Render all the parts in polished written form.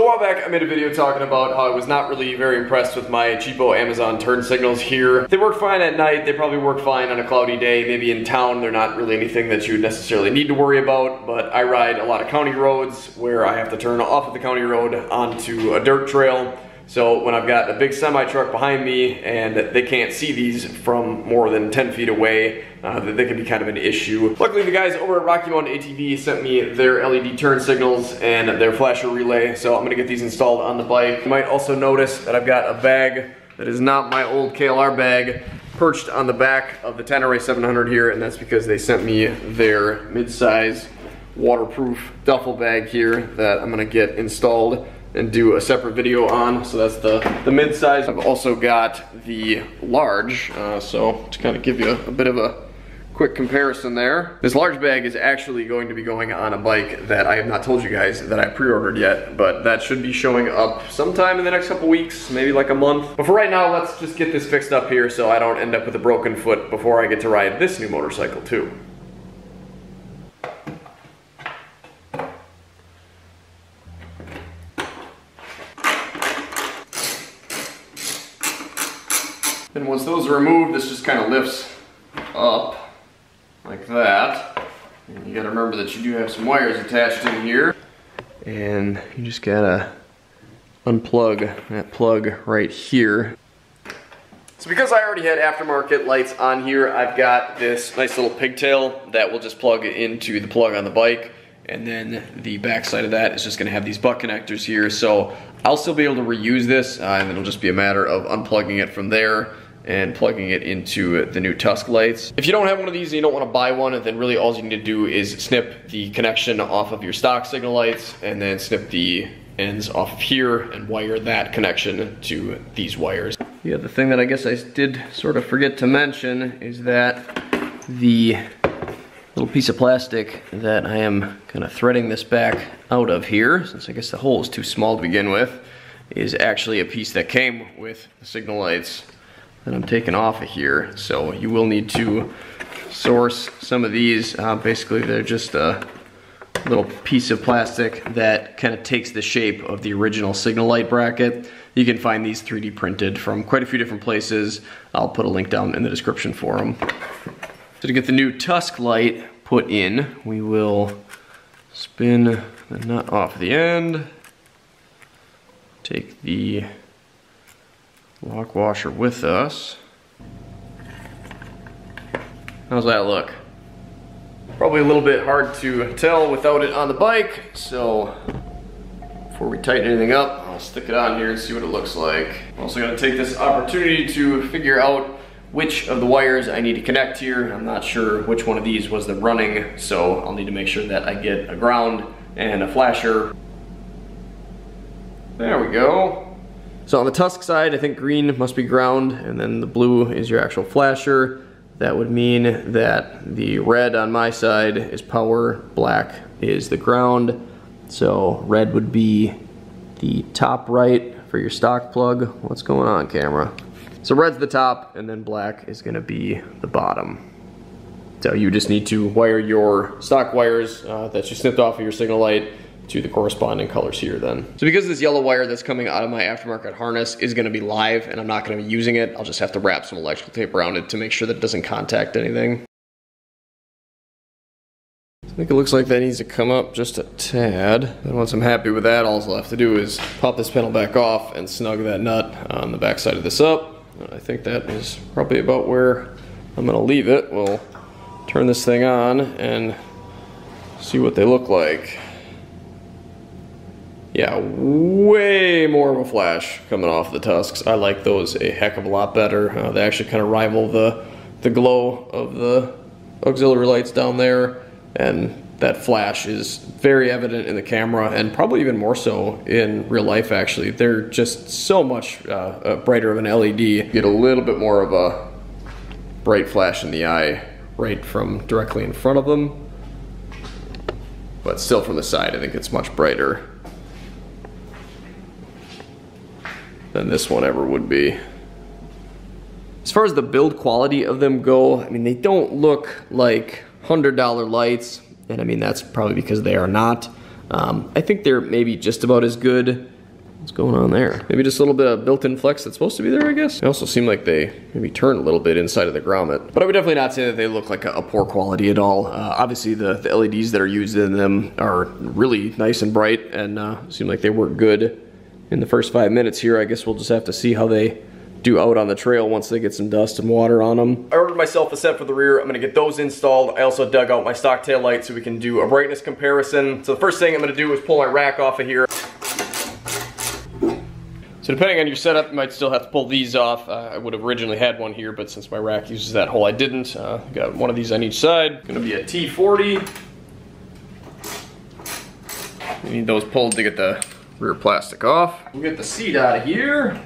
So a while back I made a video talking about how I was not really very impressed with my cheapo Amazon turn signals here. They work fine at night, they probably work fine on a cloudy day, maybe in town they're not really anything that you necessarily need to worry about, but I ride a lot of county roads where I have to turn off of the county road onto a dirt trail. So when I've got a big semi truck behind me and they can't see these from more than 10 feet away, they can be kind of an issue. Luckily the guys over at Rocky Mountain ATV sent me their LED turn signals and their flasher relay, so I'm gonna get these installed on the bike. You might also notice that I've got a bag that is not my old KLR bag perched on the back of the Tenere 700 here, and that's because they sent me their mid-size waterproof duffel bag here that I'm gonna get installed and do a separate video on. So that's the mid-size. I've also got the large, so to kind of give you a bit of a quick comparison there. This large bag is actually going to be going on a bike that I have not told you guys that I pre-ordered yet, but that should be showing up sometime in the next couple weeks, maybe like a month. But for right now, let's just get this fixed up here so I don't end up with a broken foot before I get to ride this new motorcycle too. And once those are removed, this just kind of lifts up like that. And you gotta remember that you do have some wires attached in here. And you just gotta unplug that plug right here. So because I already had aftermarket lights on here, I've got this nice little pigtail that will just plug into the plug on the bike. And then the back side of that is just gonna have these butt connectors here. So I'll still be able to reuse this, and it'll just be a matter of unplugging it from there and plugging it into the new Tusk lights. If you don't have one of these and you don't want to buy one, then really all you need to do is snip the connection off of your stock signal lights and then snip the ends off of here and wire that connection to these wires. The other thing that I guess I did sort of forget to mention is that the little piece of plastic that I am kind of threading this back out of here, since I guess the hole is too small to begin with, is actually a piece that came with the signal lights that I'm taking off of here. So you will need to source some of these. Basically they're just a little piece of plastic that kind of takes the shape of the original signal light bracket. You can find these 3D printed from quite a few different places. I'll put a link down in the description for them. So to get the new Tusk light put in, we will spin the nut off the end, take the lock washer with us. How's that look? Probably a little bit hard to tell without it on the bike, so before we tighten anything up, I'll stick it on here and see what it looks like. I'm also gonna take this opportunity to figure out which of the wires I need to connect here. I'm not sure which one of these was the running, so I'll need to make sure that I get a ground and a flasher. There we go. So on the Tusk side, I think green must be ground, and then the blue is your actual flasher. That would mean that the red on my side is power, black is the ground. So red would be the top right for your stock plug. What's going on, camera? So red's the top, and then black is gonna be the bottom. So you just need to wire your stock wires that you snipped off of your signal light to the corresponding colors here then. So because this yellow wire that's coming out of my aftermarket harness is gonna be live and I'm not gonna be using it, I'll just have to wrap some electrical tape around it to make sure that it doesn't contact anything. I think it looks like that needs to come up just a tad. And once I'm happy with that, all I'll have to do is pop this panel back off and snug that nut on the back side of this up. I think that is probably about where I'm gonna leave it. We'll turn this thing on and see what they look like. Yeah, way more of a flash coming off the Tusks. I like those a heck of a lot better. They actually kind of rival the glow of the auxiliary lights down there, and that flash is very evident in the camera and probably even more so in real life actually. They're just so much brighter of an LED. You get a little bit more of a bright flash in the eye right from directly in front of them, but still from the side I think it's much brighter than this one ever would be. As far as the build quality of them go, I mean, they don't look like $100 lights, and I mean, that's probably because they are not. I think they're maybe just about as good What's going on there? Maybe just a little bit of built-in flex that's supposed to be there, I guess. They also seem like they maybe turn a little bit inside of the grommet. But I would definitely not say that they look like a poor quality at all. Obviously, the LEDs that are used in them are really nice and bright and seem like they work good in the first 5 minutes here. I guess we'll just have to see how they do out on the trail once they get some dust and water on them. I ordered myself a set for the rear. I'm gonna get those installed. I also dug out my stock tail light so we can do a brightness comparison. So the first thing I'm gonna do is pull my rack off of here. So depending on your setup, you might still have to pull these off. I would have originally had one here, but since my rack uses that hole, I didn't. Got one of these on each side. Gonna be a T40. We need those pulled to get the rear plastic off. We'll get the seat out of here.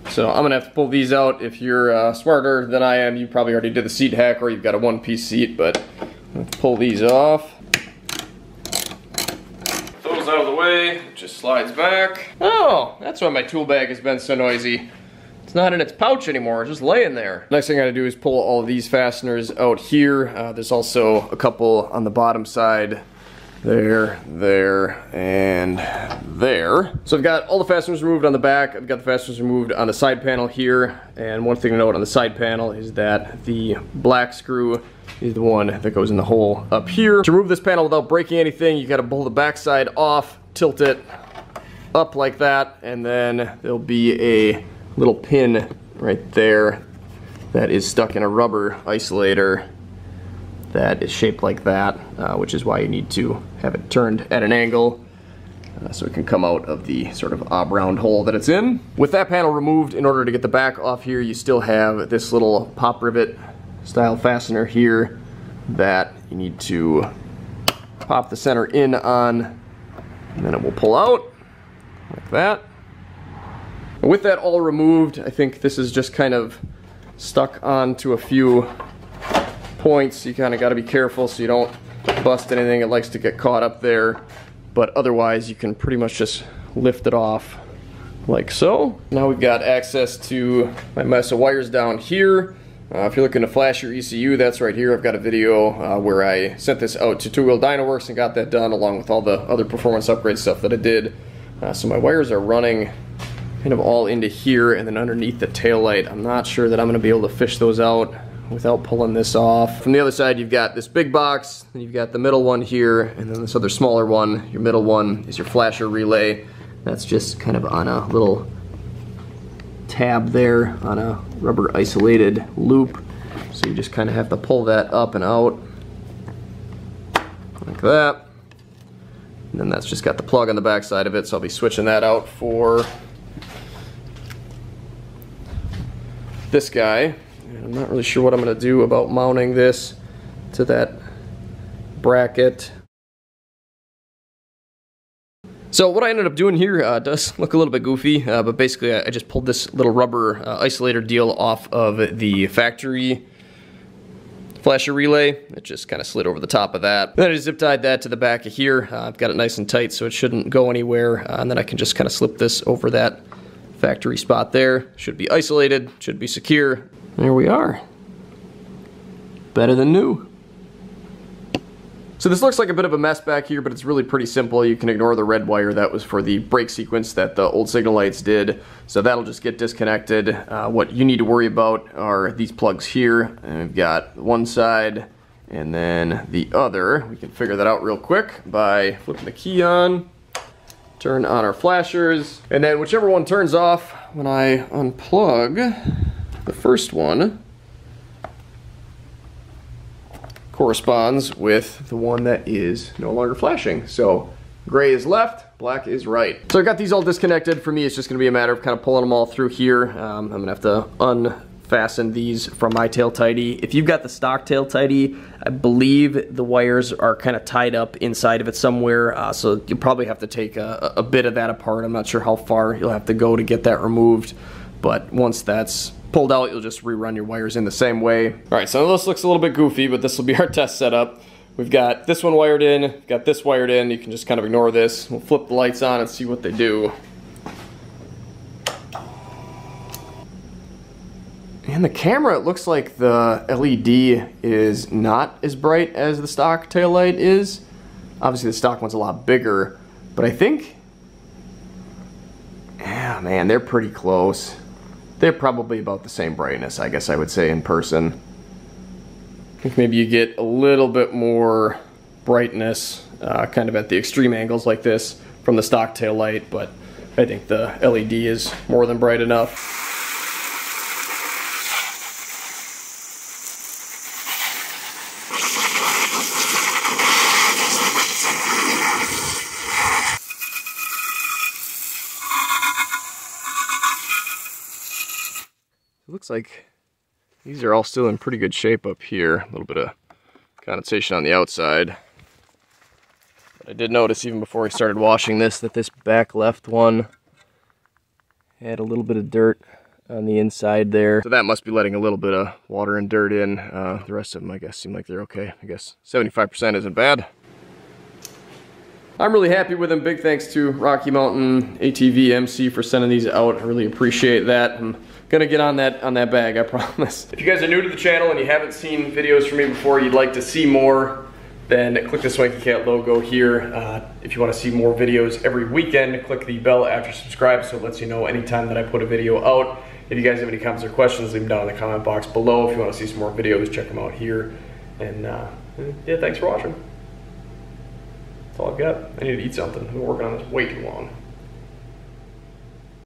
So I'm gonna have to pull these out. If you're smarter than I am, you probably already did the seat hack or you've got a one-piece seat, but I'm gonna pull these off. Those out of the way, it just slides back. Oh, that's why my tool bag has been so noisy. It's not in its pouch anymore, it's just laying there. Next thing I gotta do is pull all of these fasteners out here. There's also a couple on the bottom side. There, and there. So I've got all the fasteners removed on the back. I've got the fasteners removed on the side panel here. And one thing to note on the side panel is that the black screw is the one that goes in the hole up here. To remove this panel without breaking anything, you gotta pull the back side off, tilt it up like that, and then there'll be a little pin right there that is stuck in a rubber isolator that is shaped like that, which is why you need to have it turned at an angle so it can come out of the sort of oblong hole that it's in. With that panel removed, in order to get the back off here, you still have this little pop rivet style fastener here that you need to pop the center in on, and then it will pull out like that. And with that all removed, I think this is just kind of stuck onto a few points. You kind of got to be careful so you don't bust anything. It likes to get caught up there, but otherwise you can pretty much just lift it off like so. Now we've got access to my mess of wires down here. If you're looking to flash your ECU, that's right here. I've got a video where I sent this out to Two Wheel Dyno Works and got that done along with all the other performance upgrade stuff that I did. So my wires are running kind of all into here and then underneath the tail light. I'm not sure that I'm going to be able to fish those out without pulling this off. From the other side, you've got this big box, then you've got the middle one here, and then this other smaller one. Your middle one is your flasher relay. That's just kind of on a little tab there on a rubber isolated loop. So you just kind of have to pull that up and out like that. And then that's just got the plug on the back side of it, so I'll be switching that out for this guy. I'm not really sure what I'm going to do about mounting this to that bracket. So what I ended up doing here does look a little bit goofy, but basically I just pulled this little rubber isolator deal off of the factory flasher relay. It just kind of slid over the top of that. Then I just zip tied that to the back of here. I've got it nice and tight so it shouldn't go anywhere, and then I can just kind of slip this over that factory spot there. Should be isolated, should be secure. There we are. Better than new. So this looks like a bit of a mess back here, but it's really pretty simple. You can ignore the red wire. That was for the brake sequence that the old signal lights did. So that'll just get disconnected. What you need to worry about are these plugs here. And we've got one side and then the other. We can figure that out real quick by flipping the key on. Turn on our flashers. And then whichever one turns off when I unplug the first one corresponds with the one that is no longer flashing. So gray is left, black is right. So I got these all disconnected. For me, it's just gonna be a matter of kind of pulling them all through here. I'm gonna have to unfasten these from my tail tidy. If you've got the stock tail tidy, I believe the wires are kind of tied up inside of it somewhere. So you'll probably have to take a bit of that apart. I'm not sure how far you'll have to go to get that removed. But once that's pulled out, you'll just rerun your wires in the same way. All right, so this looks a little bit goofy, but this will be our test setup. We've got this one wired in, got this wired in. You can just kind of ignore this. We'll flip the lights on and see what they do. And the camera, it looks like the LED is not as bright as the stock taillight is. Obviously the stock one's a lot bigger, but I think man, they're pretty close. They're probably about the same brightness, I guess I would say, in person. I think maybe you get a little bit more brightness kind of at the extreme angles like this from the stock tail light, but I think the LED is more than bright enough. It looks like these are all still in pretty good shape up here. A little bit of condensation on the outside. But I did notice even before I started washing this that this back left one had a little bit of dirt on the inside there. So that must be letting a little bit of water and dirt in. The rest of them, I guess, seem like they're okay. I guess 75% isn't bad. I'm really happy with them. Big thanks to Rocky Mountain ATV MC for sending these out. I really appreciate that. I'm gonna get on that bag, I promise. If you guys are new to the channel and you haven't seen videos from me before, you'd like to see more, then click the Swanky Cat logo here. If you want to see more videos every weekend, click the bell after subscribe so it lets you know anytime that I put a video out. If you guys have any comments or questions, leave them down in the comment box below. If you want to see some more videos, check them out here. And yeah, thanks for watching. That's all I've got. I need to eat something. I've been working on this way too long.